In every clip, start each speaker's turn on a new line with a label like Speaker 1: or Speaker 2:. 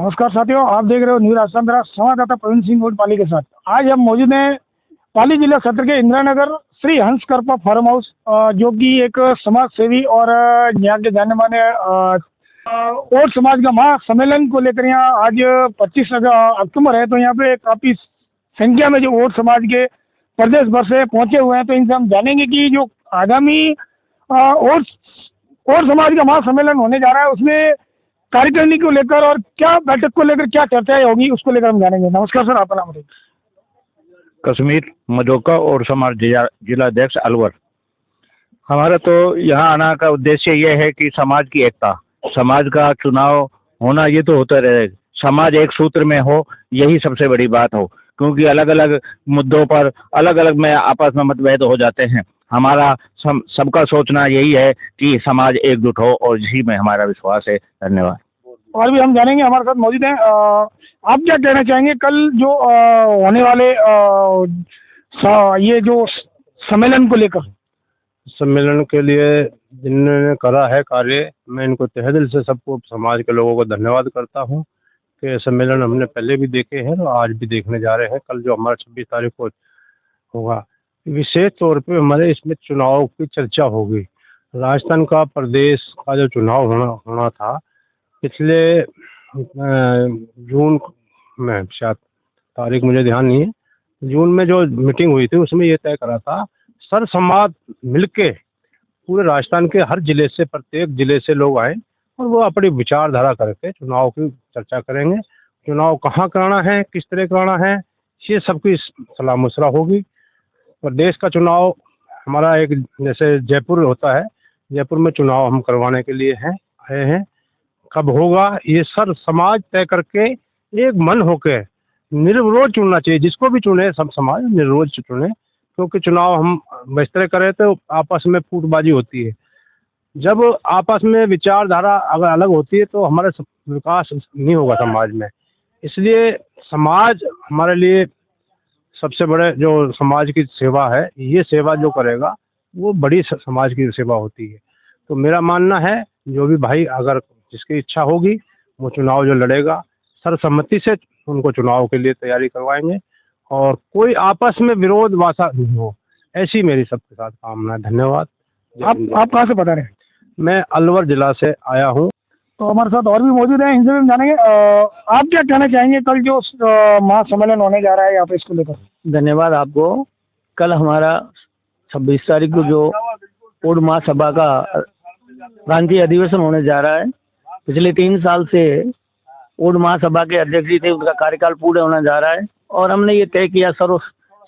Speaker 1: नमस्कार साथियों, आप देख रहे हो न्यू राजस्थान द्वारा संवाददाता प्रवीण सिंह और पाली के साथ। आज हम मौजूद हैं पाली जिला सत्र के इंदिरा नगर श्री हंस करपा फार्म हाउस, जो कि एक समाज सेवी और यहाँ के जाने माने और समाज का महासम्मेलन को लेकर यहाँ आज 25 अक्टूबर है। तो यहाँ पे काफी संख्या में जो और समाज के प्रदेश भर से पहुंचे हुए हैं। तो इनसे हम जानेंगे कि जो आगामी और समाज का महासम्मेलन होने जा रहा है उसमें कार्यकारिणी को लेकर और क्या बैठक को लेकर क्या चर्चाएं होगी उसको लेकर हम जानेंगे। नमस्कार सर, आपका नाम बताइए।
Speaker 2: कश्मीर मजोका और समाज जिलाध्यक्ष अलवर। हमारा तो यहाँ आना का उद्देश्य ये है कि समाज की एकता, समाज का चुनाव होना ये तो होता रहे, समाज एक सूत्र में हो, यही सबसे बड़ी बात हो। क्योंकि अलग अलग मुद्दों पर अलग अलग में आपस में मतभेद हो जाते हैं। हमारा सबका सोचना यही है कि समाज एकजुट हो और इसी में हमारा विश्वास है। धन्यवाद।
Speaker 1: और भी हम जानेंगे, हमारे साथ मौजूद हैं। आप क्या कहना चाहेंगे कल जो होने वाले ये जो सम्मेलन को लेकर?
Speaker 3: सम्मेलन के लिए जिन्होंने करा है कार्य, मैं इनको तहे दिल से सबको समाज के लोगों को धन्यवाद करता हूँ कि सम्मेलन हमने पहले भी देखे हैं और आज भी देखने जा रहे हैं। कल जो हमारा 26 तारीख को होगा, विशेष तौर पे हमारे इसमें चुनाव की चर्चा होगी। राजस्थान का प्रदेश का जो चुनाव होना था पिछले जून में, शायद तारीख मुझे ध्यान नहीं है, जून में जो मीटिंग हुई थी उसमें ये तय करा था सर समाज मिलके पूरे राजस्थान के हर जिले से, प्रत्येक जिले से लोग आए और वो अपनी विचारधारा करके चुनाव की चर्चा करेंगे। चुनाव कहाँ कराना है, किस तरह कराना है, ये सबकी सलाह मशवरा होगी। प्रदेश का चुनाव हमारा एक जैसे जयपुर होता है, जयपुर में चुनाव हम करवाने के लिए आए हैं। कब होगा ये सर समाज तय करके एक मन होके निर्विरोध चुनना चाहिए। जिसको भी चुने सब समाज निर्विरोध चुने, क्योंकि चुनाव हम इस तरह करें तो आपस में फूटबाजी होती है। जब आपस में विचारधारा अगर अलग होती है तो हमारा विकास नहीं होगा समाज में। इसलिए समाज हमारे लिए सबसे बड़े जो समाज की सेवा है, ये सेवा जो करेगा वो बड़ी समाज की सेवा होती है। तो मेरा मानना है जो भी भाई अगर जिसकी इच्छा होगी वो चुनाव जो लड़ेगा सर्वसम्मति से उनको चुनाव के लिए तैयारी करवाएंगे और कोई आपस में विरोध वासा नहीं हो, ऐसी मेरी सबके साथ कामना है। धन्यवाद।
Speaker 1: आप कहाँ से बता रहे हैं?
Speaker 3: मैं अलवर जिला से आया हूँ।
Speaker 1: तो हमारे साथ और भी मौजूद हैं, इनसे भी हम जानेंगे। आप क्या कहना चाहेंगे कल जो महासम्मेलन होने जा रहा है यहाँ पे इसको लेकर?
Speaker 4: धन्यवाद आपको। कल हमारा 26 तारीख को जो पूर्ण महासभा का प्रांतीय अधिवेशन होने जा रहा है, पिछले 3 साल से पूर्ण महासभा के अध्यक्ष जी थे, उनका कार्यकाल पूरा होने जा रहा है और हमने ये तय किया सर्व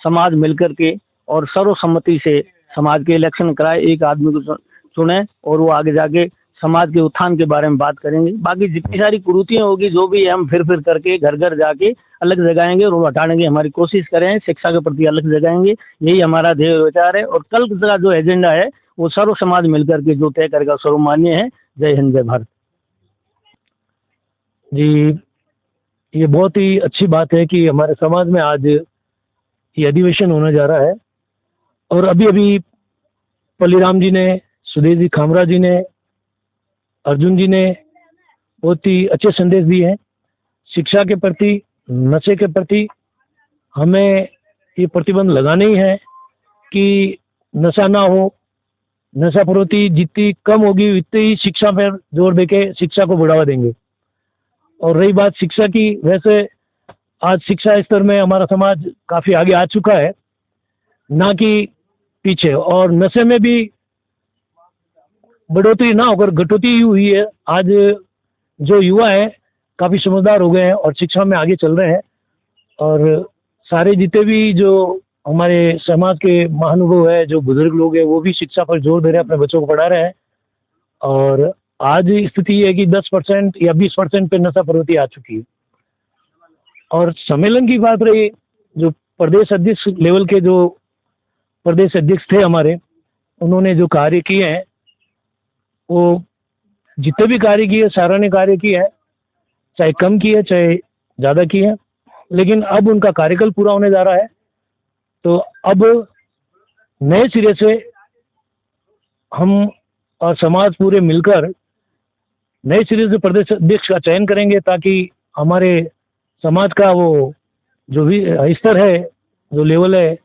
Speaker 4: समाज मिलकर के और सर्वसम्मति से समाज के इलेक्शन कराए, एक आदमी को चुने और वो आगे जाके समाज के उत्थान के बारे में बात करेंगे। बाकी जितनी सारी कुरीतियाँ होगी जो भी हम फिर करके घर घर जाके अलग जगाएंगे और वो हटाने की हमारी कोशिश करें। शिक्षा के प्रति अलग जगाएंगे, यही हमारा ध्येय विचार है। और कल का जो एजेंडा है वो सर्व समाज मिलकर के जो तय करेगा सर्वमान्य है। जय हिंद, जय भारत।
Speaker 5: जी, ये बहुत ही अच्छी बात है कि हमारे समाज में आज ये अधिवेशन होने जा रहा है और अभी पल्लीराम जी ने, सुदेश जी खामरा जी ने, अर्जुन जी ने बहुत ही अच्छे संदेश दिए हैं। शिक्षा के प्रति, नशे के प्रति हमें ये प्रतिबंध लगाना ही है कि नशा ना हो। नशा प्रवृत्ति जितनी कम होगी उतनी ही शिक्षा पर जोर देके शिक्षा को बढ़ावा देंगे। और रही बात शिक्षा की, वैसे आज शिक्षा स्तर में हमारा समाज काफ़ी आगे आ चुका है, ना कि पीछे। और नशे में भी बढ़ोतरी ना होकर घटोतरी ही हुई है। आज जो युवा है काफ़ी समझदार हो गए हैं और शिक्षा में आगे चल रहे हैं। और सारे जितने भी जो हमारे समाज के महानुभव है, जो बुजुर्ग लोग हैं, वो भी शिक्षा पर जोर दे रहे हैं, अपने बच्चों को पढ़ा रहे हैं। और आज स्थिति है कि 10% या 20% पे नशा प्रवृत्ति आ चुकी है। और सम्मेलन की बात रही, जो प्रदेश अध्यक्ष लेवल के जो प्रदेश अध्यक्ष थे हमारे, उन्होंने जो कार्य किए हैं वो जितने भी कार्य किए सराहनीय कार्य किए हैं, चाहे कम किए चाहे ज़्यादा किए हैं। लेकिन अब उनका कार्यकाल पूरा होने जा रहा है, तो अब नए सिरे से हम और समाज पूरे मिलकर नए सिरे से प्रदेश अध्यक्ष का चयन करेंगे ताकि हमारे समाज का वो जो भी स्तर है, जो लेवल है,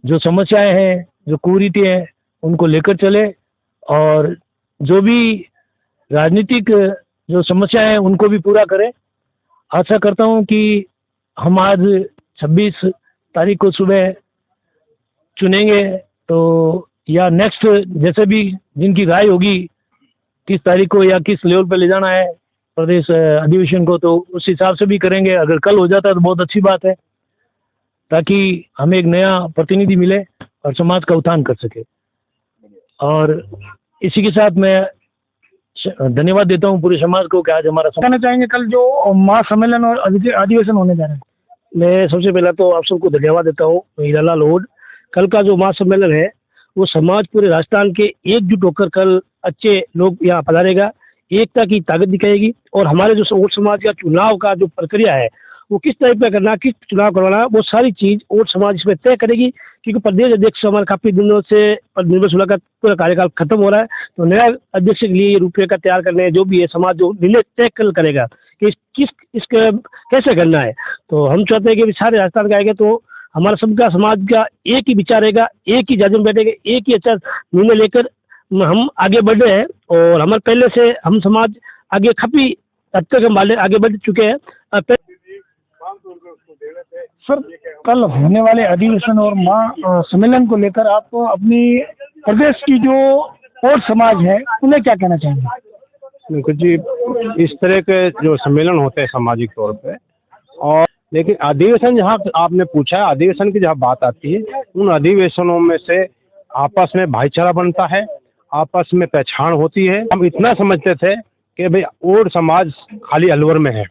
Speaker 5: जो समस्याएं हैं, जो कुरीति हैं, उनको लेकर चले और जो भी राजनीतिक जो समस्याएं हैं उनको भी पूरा करें। आशा करता हूं कि हम आज 26 तारीख को सुबह चुनेंगे तो या नेक्स्ट जैसे भी जिनकी राय होगी किस तारीख को या किस लेवल पे ले जाना है प्रदेश अधिवेशन को, तो उस हिसाब से भी करेंगे। अगर कल हो जाता है तो बहुत अच्छी बात है, ताकि हमें एक नया प्रतिनिधि मिले और समाज का उत्थान कर सके। और इसी के साथ मैं धन्यवाद देता हूं पूरे समाज को कि आज हमारा
Speaker 1: कहना चाहेंगे कल जो महासम्मेलन और अधिवेशन होने जा रहा है?
Speaker 5: मैं सबसे पहला तो आप सबको धन्यवाद देता हूँ। हीरालाल ओड, कल का जो महासम्मेलन है वो समाज पूरे राजस्थान के एकजुट होकर कल अच्छे लोग यहाँ पधारेगा, एकता की ताकत दिखाएगी और हमारे जो ओड समाज का चुनाव का जो प्रक्रिया है वो किस टाइप का करना, किस चुनाव करवाना, वो सारी चीज़ ओड समाज इसमें तय करेगी। क्योंकि प्रदेश अध्यक्ष हमारे काफ़ी दिनों से निर्भर सुलह का पूरा कार्यकाल खत्म हो रहा है, तो नया अध्यक्ष के लिए ये रूपरेखा तैयार करने जो भी है समाज जो निर्णय तय करेगा कि इसका कैसे करना है। तो हम चाहते हैं कि सारे राजस्थान का आएगा तो हमारा सबका समाज का एक ही विचार रहेगा, एक ही जाजम बैठेगा, एक ही अच्छा निर्णय लेकर हम आगे बढ़ रहे हैं। और हमारे पहले से हम समाज आगे काफ़ी हद तक हम आगे बढ़ चुके हैं।
Speaker 1: सर, कल होने वाले अधिवेशन और सम्मेलन को लेकर आप अपनी प्रदेश की जो और समाज है उन्हें क्या कहना चाहेंगे?
Speaker 3: देखो जी, इस तरह के जो सम्मेलन होते हैं सामाजिक तौर पे, और लेकिन अधिवेशन जहाँ आपने पूछा है, अधिवेशन की जहाँ बात आती है, उन अधिवेशनों में से आपस में भाईचारा बनता है, आपस में पहचान होती है। हम इतना समझते थे कि भाई ओड समाज खाली अलवर में है,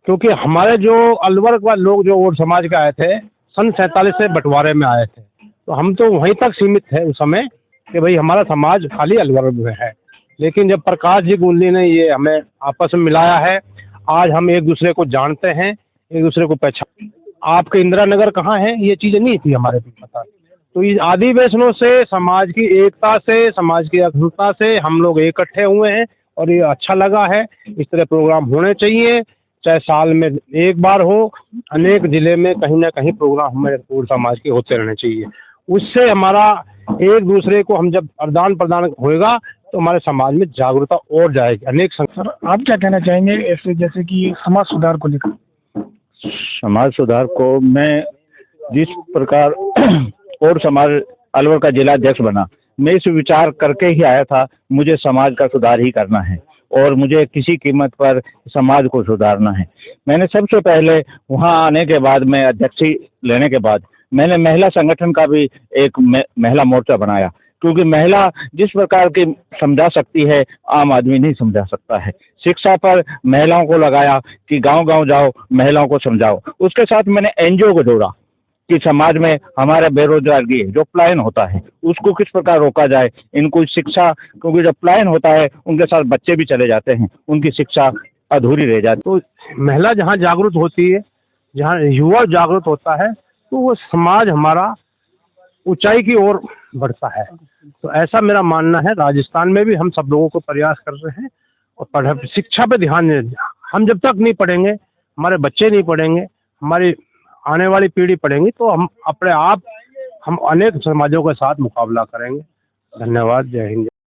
Speaker 3: क्योंकि हमारे जो अलवर का लोग जो ओड समाज के आए थे सन 47 से बंटवारे में आए थे, तो हम तो वहीं तक सीमित थे उस समय कि भाई हमारा समाज खाली अलवर में है। लेकिन जब प्रकाश जी गुंडली ने ये हमें आपस में मिलाया है, आज हम एक दूसरे को जानते हैं, एक दूसरे को पहचान। आपके इंदिरा नगर कहाँ है, ये चीज़ें नहीं थी हमारे को पता। तो इस अधिवेशनों से समाज की एकता से, समाज की अखंडता से हम लोग इकट्ठे हुए हैं और ये अच्छा लगा है। इस तरह प्रोग्राम होने चाहिए, चाहे साल में एक बार हो, अनेक जिले में कहीं ना कहीं प्रोग्राम हमारे पूरे समाज के होते रहने चाहिए। उससे हमारा एक दूसरे को हम जब आदान प्रदान होएगा तो हमारे समाज में जागरूकता और जाएगी। अनेक
Speaker 1: सर, आप क्या कहना चाहेंगे ऐसे जैसे कि समाज सुधार को लेकर?
Speaker 2: समाज सुधार को मैं जिस प्रकार और समाज अलवर का जिला अध्यक्ष बना, मैं इस विचार करके ही आया था, मुझे समाज का सुधार ही करना है और मुझे किसी कीमत पर समाज को सुधारना है। मैंने सबसे पहले वहाँ आने के बाद, मैं अध्यक्षी लेने के बाद मैंने महिला संगठन का भी एक महिला मोर्चा बनाया, क्योंकि महिला जिस प्रकार की समझा सकती है आम आदमी नहीं समझा सकता है। शिक्षा पर महिलाओं को लगाया कि गांव-गांव जाओ, महिलाओं को समझाओ। उसके साथ मैंने एनजीओ को जोड़ा कि समाज में हमारा बेरोजगारी जो पलायन होता है उसको किस प्रकार रोका जाए, इनको शिक्षा, क्योंकि जब पलायन होता है उनके साथ बच्चे भी चले जाते हैं, उनकी शिक्षा अधूरी रह जाती।
Speaker 3: तो महिला जहाँ जागरूक होती है, जहाँ युवा जागरूक होता है, तो वो समाज हमारा ऊंचाई की ओर बढ़ता है। तो ऐसा मेरा मानना है। राजस्थान में भी हम सब लोगों को प्रयास कर रहे हैं और शिक्षा पे ध्यान दें। हम जब तक नहीं पढ़ेंगे, हमारे बच्चे नहीं पढ़ेंगे, हमारी आने वाली पीढ़ी पढ़ेंगी, तो हम अपने आप हम अनेक समाजों के साथ मुकाबला करेंगे। धन्यवाद। जय हिंद।